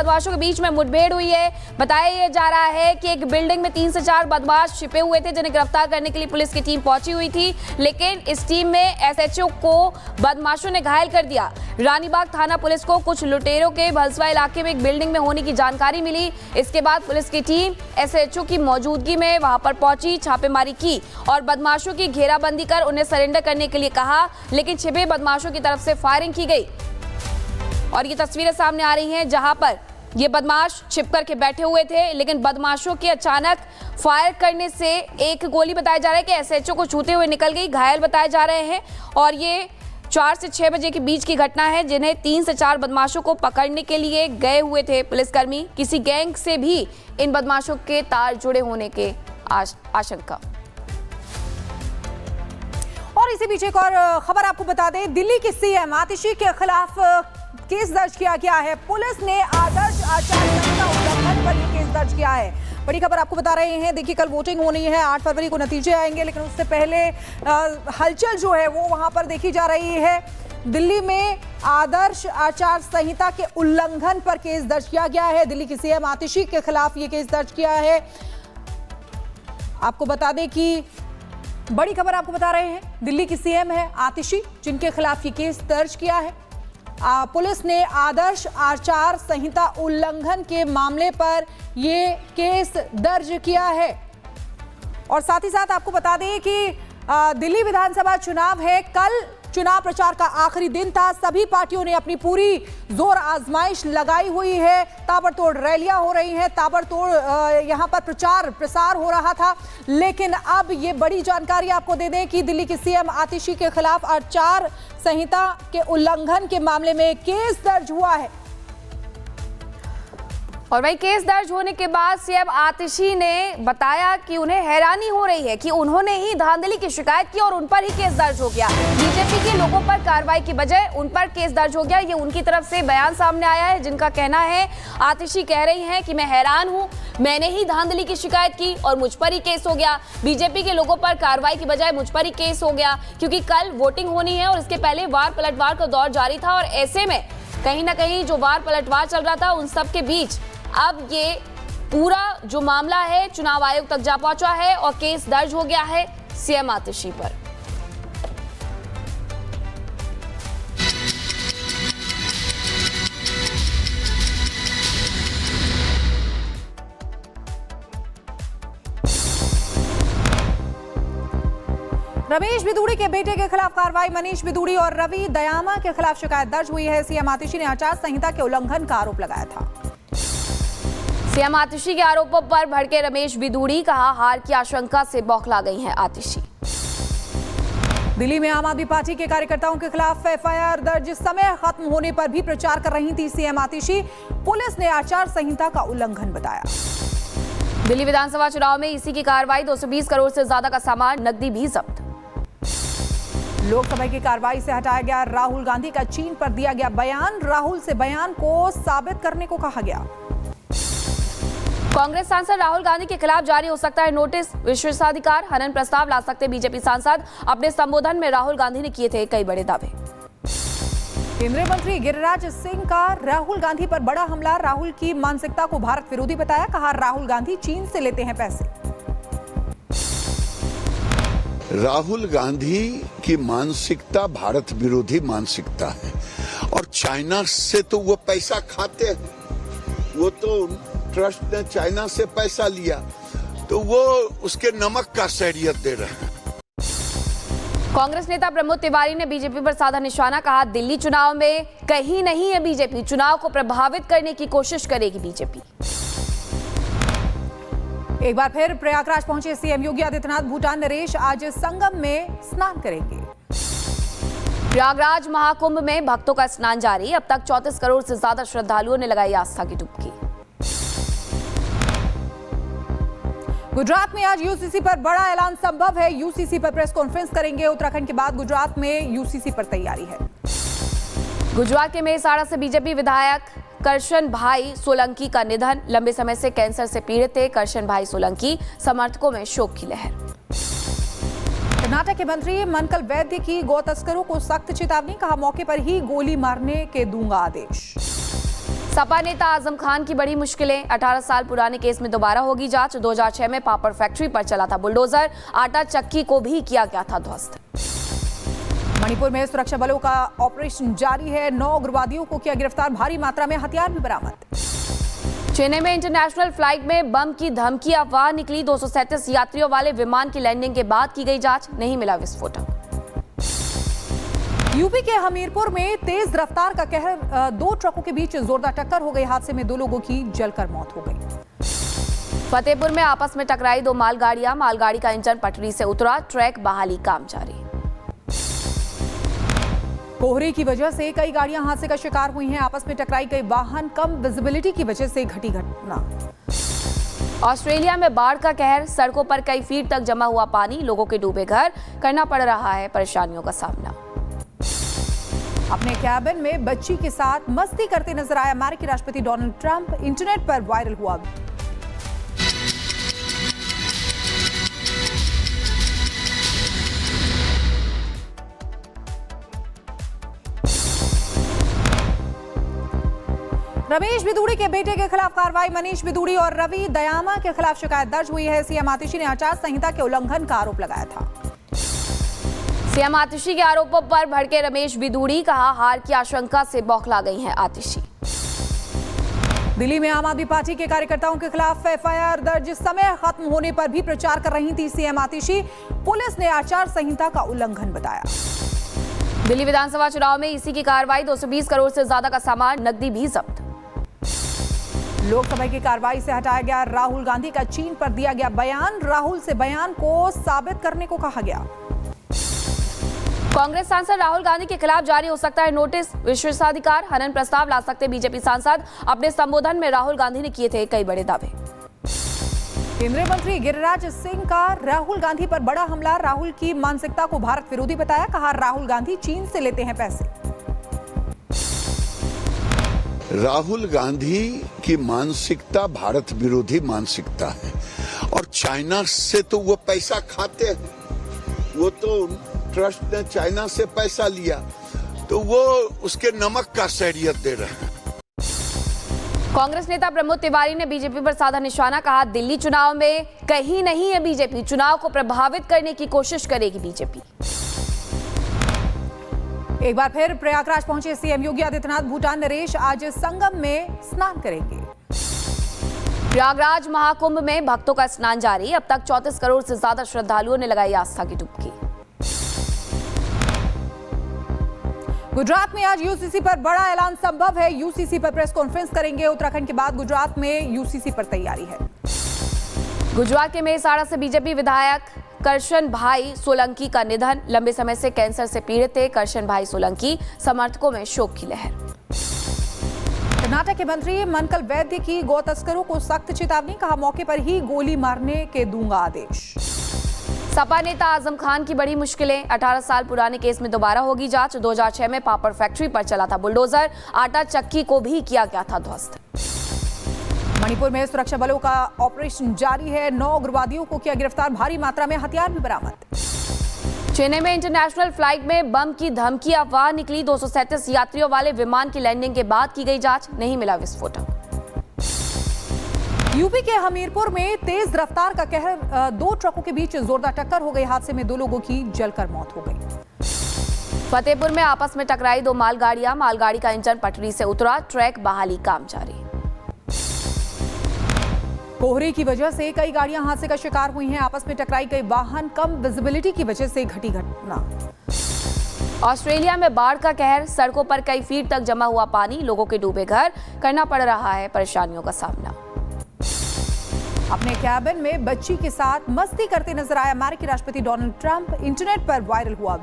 बदमाशों के बीच में मुठभेड़ हुई है। बताया जा रहा है कि एक बिल्डिंग में 3 से 4 बदमाश छिपे हुए थे, जिन्हें गिरफ्तार करने के लिए पुलिस की टीम पहुंची हुई थी, लेकिन इस टीम में एसएचओ को बदमाशों ने घायल कर दिया। रानीबाग थाना पुलिस को कुछ लुटेरों के भलसवा इलाके में एक बिल्डिंग में होने की जानकारी मिली। इसके बाद पुलिस की टीम एसएचओ की मौजूदगी में वहां पर पहुंची, छापेमारी की और बदमाशों की घेराबंदी कर उन्हें सरेंडर करने के लिए कहा, लेकिन छिपे बदमाशों की तरफ से फायरिंग की गई। और ये तस्वीरें सामने आ रही हैं जहां पर ये बदमाश छिप कर के बैठे हुए थे, लेकिन बदमाशों के अचानक फायर करने से एक गोली बताया जा रहा है कि एसएचओ को छूते हुए निकल गई, घायल बताए जा रहे हैं। और ये 4 से 6 बजे के बीच की घटना है, जिन्हें 3 से 4 बदमाशों को पकड़ने के लिए गए हुए थे पुलिसकर्मी। किसी गैंग से भी इन बदमाशों के तार जुड़े होने के आशंका। और इसी बीच एक और खबर आपको बता दें, दिल्ली की सीएम आतिशी के खिलाफ केस दर्ज किया गया है। पुलिस ने आदर्श आचार संहिता उल्लंघन पर यह केस दर्ज किया है। बड़ी खबर आपको बता रहे हैं। देखिए, कल वोटिंग होनी है, 8 फरवरी को नतीजे आएंगे, लेकिन उससे पहले हलचल जो है वो वहां पर देखी जा रही है। दिल्ली में आदर्श आचार संहिता के उल्लंघन पर केस दर्ज किया गया है। दिल्ली की सीएम आतिशी के खिलाफ ये केस दर्ज किया है। आपको बता दें कि बड़ी खबर आपको बता रहे हैं, दिल्ली की सीएम है आतिशी, जिनके खिलाफ ये केस दर्ज किया है। पुलिस ने आदर्श आचार संहिता उल्लंघन के मामले पर ये केस दर्ज किया है। और साथ ही साथ आपको बता दें कि दिल्ली विधानसभा चुनाव है, कल चुनाव प्रचार का आखिरी दिन था। सभी पार्टियों ने अपनी पूरी जोर आजमाइश लगाई हुई है। ताबड़तोड़ रैलियां हो रही हैं, ताबड़तोड़ यहां पर प्रचार प्रसार हो रहा था। लेकिन अब ये बड़ी जानकारी आपको दे दें कि दिल्ली की सीएम आतिशी के खिलाफ आचार संहिता के उल्लंघन के मामले में केस दर्ज हुआ है। और वही केस दर्ज होने के बाद सीएम आतिशी ने बताया कि उन्हें हैरानी हो रही है कि उन्होंने ही धांधली की शिकायत की और उन पर ही केस दर्ज हो गया। बीजेपी के लोगों पर कार्रवाई की बजाय उन पर केस दर्ज हो गया। ये उनकी तरफ से बयान सामने आया है, जिनका कहना है, आतिशी कह रही हैं कि मैं हैरान हूं, मैंने ही धांधली की शिकायत की और मुझ पर ही केस हो गया। बीजेपी के लोगों पर कार्रवाई की बजाय मुझ पर ही केस हो गया, क्योंकि कल वोटिंग होनी है और इसके पहले वार पलटवार का दौर जारी था। और ऐसे में कहीं ना कहीं जो वार पलटवार चल रहा था, उन सब के बीच अब ये पूरा जो मामला है चुनाव आयोग तक जा पहुंचा है और केस दर्ज हो गया है सीएम आतिशी पर। रमेश बिधूड़ी के बेटे के खिलाफ कार्रवाई। मनीष बिधूड़ी और रवि दयामा के खिलाफ शिकायत दर्ज हुई है। सीएम आतिशी ने आचार संहिता के उल्लंघन का आरोप लगाया था। सीएम आतिशी के आरोपों पर भड़के रमेश बिधूड़ी, कहा हार की आशंका से बौखला गई हैं आतिशी। दिल्ली में आम आदमी पार्टी के कार्यकर्ताओं के खिलाफ एफआईआर दर्ज। समय खत्म होने पर भी प्रचार कर रही थी सीएम आतिशी। पुलिस ने आचार संहिता का उल्लंघन बताया। दिल्ली विधानसभा चुनाव में ईसी की कार्रवाई, 220 करोड़ से ज्यादा का सामान, नकदी भी जब्त। लोकसभा की कार्रवाई से हटाया गया राहुल गांधी का चीन पर दिया गया बयान। राहुल से बयान को साबित करने को कहा गया। कांग्रेस सांसद राहुल गांधी के खिलाफ जारी हो सकता है नोटिस। विशेषाधिकार हनन प्रस्ताव ला सकते बीजेपी सांसद। अपने संबोधन में राहुल गांधी ने किए थे कई बड़े दावे। केंद्रीय मंत्री गिरिराज सिंह का राहुल गांधी पर बड़ा हमला। राहुल की मानसिकता को भारत विरोधी बताया। कहा राहुल गांधी चीन से लेते हैं पैसे। राहुल गांधी की मानसिकता भारत विरोधी मानसिकता है और चाइना से तो वो पैसा खाते हैं। वो तो ट्रस्ट ने चाइना से पैसा लिया तो वो उसके नमक का शहरियत दे रहे हैं। कांग्रेस नेता प्रमोद तिवारी ने बीजेपी पर साधा निशाना। कहा दिल्ली चुनाव में कहीं नहीं है बीजेपी, चुनाव को प्रभावित करने की कोशिश करेगी बीजेपी। एक बार फिर प्रयागराज पहुंचे सीएम योगी आदित्यनाथ। भूटान नरेश आज संगम में स्नान करेंगे। प्रयागराज महाकुंभ में भक्तों का स्नान जारी। अब तक 34 करोड़ से ज्यादा श्रद्धालुओं ने लगाई आस्था की डुबकी। गुजरात में आज यूसीसी पर बड़ा ऐलान संभव है। यूसीसी पर प्रेस कॉन्फ्रेंस करेंगे। उत्तराखंड के बाद गुजरात में यूसीसी पर तैयारी है। गुजरात के मेहसाणा से बीजेपी विधायक करशन भाई सोलंकी का निधन। लंबे समय से कैंसर से पीड़ित थे करशन भाई सोलंकी। समर्थकों में शोक की लहर। कर्नाटक के मंत्री मनकल वैद्य की गौ तस्करों को सख्त चेतावनी। कहा मौके पर ही गोली मारने के दूंगा आदेश। सपा नेता आजम खान की बड़ी मुश्किलें। 18 साल पुराने केस में दोबारा होगी जांच। 2006 में पापड़ फैक्ट्री पर चला था बुलडोजर, आटा चक्की को भी किया गया था ध्वस्त। मणिपुर में सुरक्षा बलों का ऑपरेशन जारी है। 9 उग्रवादियों को किया गिरफ्तार, भारी मात्रा में हथियार भी बरामद। चेन्नई में इंटरनेशनल फ्लाइट में बम की धमकी अफवाह निकली। 237 यात्रियों वाले विमान की लैंडिंग के बाद की गई जांच, नहीं मिला विस्फोटक। यूपी के हमीरपुर में तेज रफ्तार का कहर, 2 ट्रकों के बीच जोरदार टक्कर हो गई। हादसे में 2 लोगों की जलकर मौत हो गई। फतेहपुर में आपस में टकराई 2 मालगाड़ियां, मालगाड़ी का इंजन पटरी से उतरा, ट्रैक बहाली काम जारी। कोहरे की वजह से कई गाड़ियां हादसे का शिकार हुई हैं। आपस में टकराई कई वाहन, कम विजिबिलिटी की वजह से घटी घटना। ऑस्ट्रेलिया में बाढ़ का कहर, सड़कों पर कई फीट तक जमा हुआ पानी, लोगों के डूबे घर, करना पड़ रहा है परेशानियों का सामना। अपने कैबिन में बच्ची के साथ मस्ती करते नजर आए अमेरिकी राष्ट्रपति डोनाल्ड ट्रंप, इंटरनेट पर वायरल हुआ। रमेश बिदूड़ी के बेटे के खिलाफ कार्रवाई। मनीष बिदूड़ी और रवि दयामा के खिलाफ शिकायत दर्ज हुई है। सीएम आतिशी ने आचार संहिता के उल्लंघन का आरोप लगाया था। सीएम आतिशी के आरोपों पर भड़के रमेश बिदूड़ी, कहा हार की आशंका से बौखला गई हैं आतिशी। दिल्ली में आम आदमी पार्टी के कार्यकर्ताओं के खिलाफ एफआईआर दर्ज। समय खत्म होने पर भी प्रचार कर रही थी सीएम आतिशी, पुलिस ने आचार संहिता का उल्लंघन बताया। दिल्ली विधानसभा चुनाव में ईसी की कार्रवाई, 220 करोड़ से ज्यादा का सामान, नकदी भी जब्त। लोकसभा की कार्रवाई से हटाया गया राहुल गांधी का चीन पर दिया गया बयान। राहुल से बयान को साबित करने को कहा गया। कांग्रेस सांसद राहुल गांधी के खिलाफ जारी हो सकता है नोटिस। विशेषाधिकार हनन प्रस्ताव ला सकते बीजेपी सांसद। अपने संबोधन में राहुल गांधी ने किए थे कई बड़े दावे। केंद्रीय मंत्री गिरिराज सिंह का राहुल गांधी पर बड़ा हमला। राहुल की मानसिकता को भारत विरोधी बताया, कहा राहुल गांधी चीन से लेते हैं पैसे। राहुल गांधी की मानसिकता भारत विरोधी मानसिकता है और चाइना से तो वो पैसा खाते हैं। वो तो ट्रस्ट ने चाइना से पैसा लिया तो वो उसके नमक का शहरियत दे रहे हैं। कांग्रेस नेता प्रमोद तिवारी ने बीजेपी पर साधा निशाना, कहा दिल्ली चुनाव में कहीं नहीं है बीजेपी, चुनाव को प्रभावित करने की कोशिश करेगी बीजेपी। एक बार फिर प्रयागराज पहुंचे सीएम योगी आदित्यनाथ। भूटान नरेश आज संगम में स्नान करेंगे। प्रयागराज महाकुंभ में भक्तों का स्नान जारी। अब तक 34 करोड़ से ज्यादा श्रद्धालुओं ने लगाई आस्था की डुबकी। गुजरात में आज यूसीसी पर बड़ा ऐलान संभव है। यूसीसी पर प्रेस कॉन्फ्रेंस करेंगे। उत्तराखंड के बाद गुजरात में यूसीसी पर तैयारी है। गुजरात के मेहसाणा से बीजेपी विधायक करशन भाई सोलंकी का निधन। लंबे समय से कैंसर से पीड़ित थे करशन भाई सोलंकी, समर्थकों में शोक की लहर। कर्नाटक के मंत्री मनकल वैद्य की गौ तस्करों को सख्त चेतावनी, कहा मौके पर ही गोली मारने के दूंगा आदेश। सपा नेता आजम खान की बड़ी मुश्किलें। 18 साल पुराने केस में दोबारा होगी जांच। 2006 में पापड़ फैक्ट्री पर चला था बुलडोजर, आटा चक्की को भी किया गया था ध्वस्त। मणिपुर में सुरक्षा बलों का ऑपरेशन जारी है। 9 उग्रवादियों को किया गिरफ्तार, भारी मात्रा में हथियार भी बरामद। चेन्नई में इंटरनेशनल फ्लाइट में बम की धमकी अफवाह निकली। 237 यात्रियों वाले विमान की लैंडिंग के बाद की गई जांच, नहीं मिला विस्फोटक। यूपी के हमीरपुर में तेज रफ्तार का कहर, 2 ट्रकों के बीच जोरदार टक्कर हो गई। हादसे में 2 लोगों की जलकर मौत हो गई। फतेहपुर में आपस में टकराई 2 मालगाड़ियां, मालगाड़ी का इंजन पटरी से उतरा, ट्रैक बहाली काम जारी। कोहरे की वजह से कई गाड़ियां हादसे का शिकार हुई हैं। आपस में टकराई कई वाहन, कम विजिबिलिटी की वजह से घटी घटना। ऑस्ट्रेलिया में बाढ़ का कहर, सड़कों पर कई फीट तक जमा हुआ पानी, लोगों के डूबे घर, करना पड़ रहा है परेशानियों का सामना। अपने कैबिन में बच्ची के साथ मस्ती करते नजर आए अमेरिकी राष्ट्रपति डोनाल्ड ट्रंप, इंटरनेट पर वायरल हुआ।